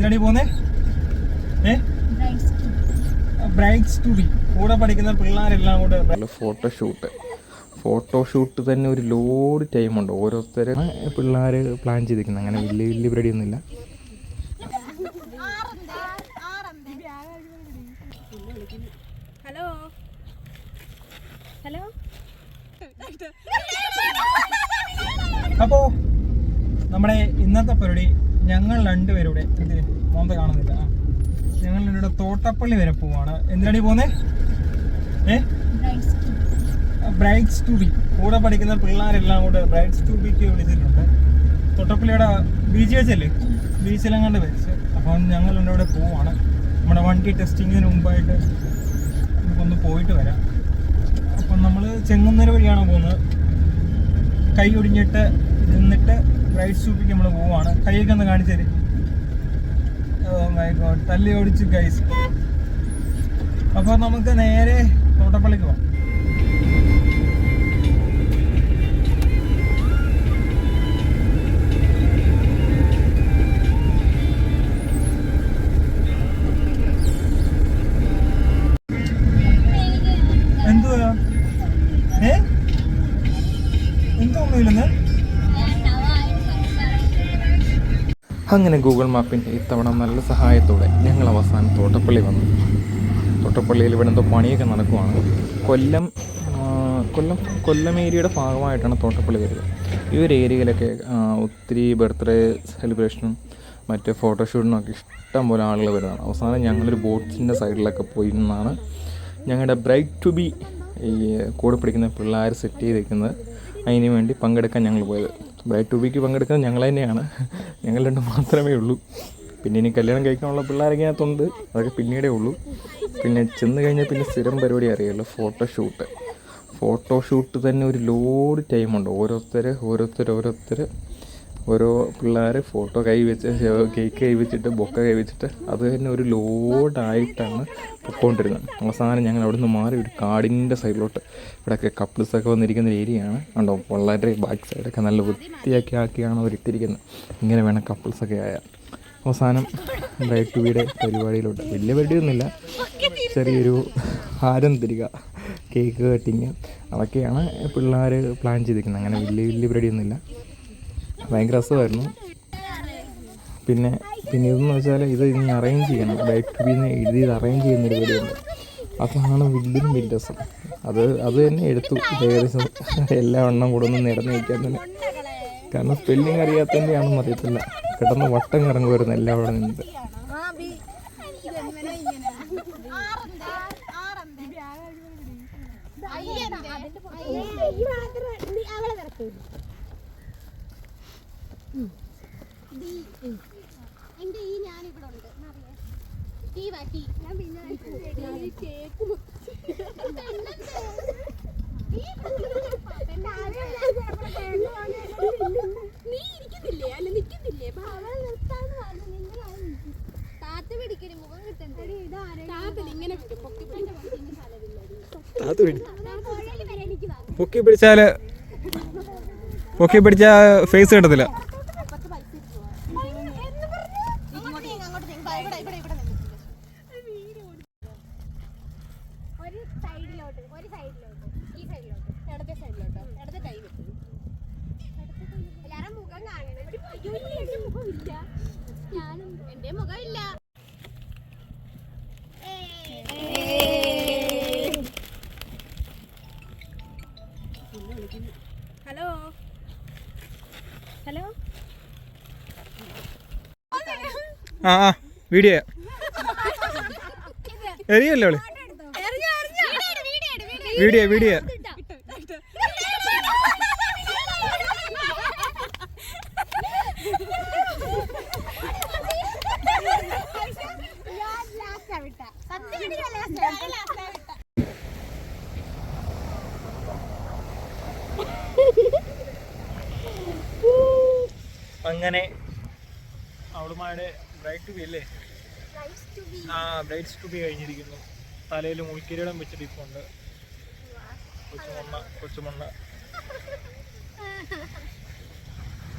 എന്തിനാണ് പോകുന്നേ? Brides to be. കൂടെ പഠിക്കുന്ന പിള്ളേരെല്ലാം കൂടെ ഫോട്ടോഷൂട്ട് തന്നെ ഒരു ലോഡ് ടൈമുണ്ട്. ഓരോരുത്തരും പിള്ളേർ പ്ലാൻ ചെയ്തിരിക്കുന്നത്. അങ്ങനെ വലിയ വലിയ പരിപാടി ഒന്നുമില്ല. Hello hello. അപ്പോ നമ്മുടെ ഇന്നത്തെ പരിപാടി ഞങ്ങൾ രണ്ടുപേരുടെ മോന്ത കാണുന്നില്ല. ഞങ്ങൾ രണ്ടുപേരുടെ തോട്ടപ്പള്ളി വരെ പോവാണ്. എന്തിനാണ് പോകുന്നേ? Brides to be. കൂടെ പഠിക്കുന്ന പിള്ളേരെല്ലാം കൂടെ ബ്രൈഡ്സ് ടു ബിക്ക് വിളിച്ചിട്ടുണ്ട്. തോട്ടപ്പള്ളിയുടെ ബീച്ച് വെച്ചല്ലേ, ബീച്ചിലെങ്ങാണ്ട് വെച്ച്. അപ്പം ഞങ്ങൾ രണ്ടുകൂടെ പോവാണ്. നമ്മുടെ വണ്ടി ടെസ്റ്റിങ്ങിന് മുമ്പായിട്ട് നമുക്കൊന്ന് പോയിട്ട് വരാം. അപ്പം നമ്മൾ ചെങ്ങന്നൂർ വഴിയാണ് പോകുന്നത്. കൈ ഒടിഞ്ഞിട്ട് നിന്നിട്ട് ബ്രൈഡ്സ് ടു ബിക്ക് നമ്മൾ പോവാണ്. കൈയൊക്കെ ഒന്ന് കാണിച്ചേര്. തല്ലി ഓടിച്ചു ഗൈസ്. അപ്പോൾ നമുക്ക് നേരെ തോട്ടപ്പള്ളിക്ക് പോവാം. എന്തുവാ എന്തോന്നില്ലെന്ന്? അങ്ങനെ ഗൂഗിൾ മാപ്പിൻ്റെ ഇത്തവണ നല്ല സഹായത്തോടെ ഞങ്ങൾ അവസാനം തോട്ടപ്പള്ളി വന്നു. തോട്ടപ്പള്ളിയിൽ ഇവിടെ എന്തോ പണിയൊക്കെ നടക്കുവാണ്. കൊല്ലം ഏരിയയുടെ ഭാഗമായിട്ടാണ് തോട്ടപ്പള്ളി വരുന്നത്. ഈ ഒരു ഏരിയയിലൊക്കെ ഒത്തിരി ബർത്ത്ഡേ സെലിബ്രേഷനും മറ്റ് ഫോട്ടോഷൂട്ടിനും ഒക്കെ ഇഷ്ടം പോലെ ആളുകൾ വരുന്നതാണ്. അവസാനം ഞങ്ങളൊരു ബോട്ട്സിൻ്റെ സൈഡിലൊക്കെ പോയി നിന്നാണ് ഞങ്ങളുടെ ബ്രൈഡ് ടു ബി ഈ കൂടെ പിടിക്കുന്ന പിള്ളേർ സെറ്റ് ചെയ്തിരിക്കുന്നത്. അതിന് വേണ്ടി പങ്കെടുക്കാൻ ഞങ്ങൾ പോയത്. ബ്രൈഡ് ടു ബിക്ക് പങ്കെടുക്കുന്നത് ഞങ്ങൾ തന്നെയാണ്. ഞങ്ങൾ രണ്ട് മാത്രമേ ഉള്ളൂ. പിന്നെ ഇനി കല്യാണം കഴിക്കാനുള്ള പിള്ളേരൊക്കെ അകത്തുണ്ട്. അതൊക്കെ പിന്നീടേ ഉള്ളൂ. പിന്നെ ചെന്ന് കഴിഞ്ഞാൽ പിന്നെ സ്ഥിരം പരിപാടി അറിയാമല്ലോ, ഫോട്ടോഷൂട്ട് തന്നെ ഒരു ലോഡ് ടൈമുണ്ട്. ഓരോരുത്തർ ഓരോ പിള്ളേർ ഫോട്ടോ കേക്ക് കൈ വെച്ചിട്ട് ബൊക്ക കൈ വെച്ചിട്ട് അത് തന്നെ ഒരു ലോഡായിട്ടാണ് പൊയ്ക്കൊണ്ടിരുന്നത്. അവസാനം ഞങ്ങൾ അവിടെ നിന്ന് മാറി ഒരു കാടിൻ്റെ സൈഡിലോട്ട്, ഇവിടെയൊക്കെ കപ്പിൾസൊക്കെ വന്നിരിക്കുന്ന ഏരിയയാണ്. ഉണ്ടോ, വളരെ ബാക്ക് സൈഡൊക്കെ നല്ല വൃത്തിയാക്കിയാണ് അവരിട്ടിരിക്കുന്നത്. ഇങ്ങനെ വേണം കപ്പിൾസൊക്കെ ആയാൽ. അവസാനം ബ്രൈഡ് ടു ബിയുടെ പരിപാടിയിലോട്ട് വലിയ പരിപാടിയൊന്നുമില്ല, ചെറിയൊരു ഹാരം തരിക, കേക്ക് കട്ടിങ്, അതൊക്കെയാണ് പിള്ളേർ പ്ലാൻ ചെയ്തിരിക്കുന്നത്. അങ്ങനെ വലിയ പരിപാടിയൊന്നുമില്ല. ഭയങ്കര രസമായിരുന്നു. പിന്നെ ഇതെന്ന് വെച്ചാൽ ഇനി അറേഞ്ച് ചെയ്യണം. ബ്രൈഡ് ടു ബിന്ന് എഴുതി അറേഞ്ച് ചെയ്യുന്നൊരു പരിപാടിയുണ്ട്. അതാണ് വലിയ രസം. അത് തന്നെ എടുത്തു ഏകദേശം എല്ലാ എണ്ണം കൂടെ ഒന്ന് നിരന്ന് വയ്ക്കാൻ തന്നെ. കാരണം സ്പെല്ലിങ് അറിയാത്തതിൻ്റെ ആണെന്ന് അറിയത്തില്ല. കിടന്ന് വട്ടം കറങ്ങുമായിരുന്നു എല്ലാം അവിടെ നിന്നിട്ട്. പൊക്കി പിടിച്ച ഫേസ് കിട്ടത്തില്ല. Hello hello. വീഡിയോ എറിയല്ലേ അവള്? വീഡിയോ അങ്ങനെ അവളുമാരുടെ ബ്രൈഡ് ടു ബി അല്ലേ? ബ്രൈഡ്സ് ടു ബി കഴിഞ്ഞിരിക്കുന്നു. തലയിൽ മുൾക്കിരീടം വെച്ചിട്ട് ഇപ്പോൾ ഉണ്ട്. കൊച്ചുമണ്ണ.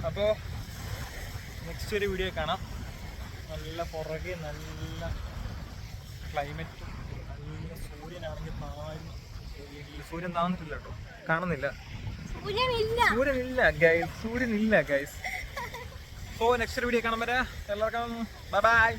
അപ്പോൾ നെക്സ്റ്റ് ഒരു വീഡിയോ കാണാം. നല്ല പുറകെ നല്ല ക്ലൈമറ്റും നല്ല സൂര്യനാണെങ്കിൽ സൂര്യൻ താന്നിട്ടില്ല കേട്ടോ, കാണുന്നില്ല. സൂര്യനില്ല ഗൈസ്. സോ നെക്സ്റ്റ് വീഡിയോ കാണാൻ വരാം. എല്ലാവർക്കും ബൈ ബൈ.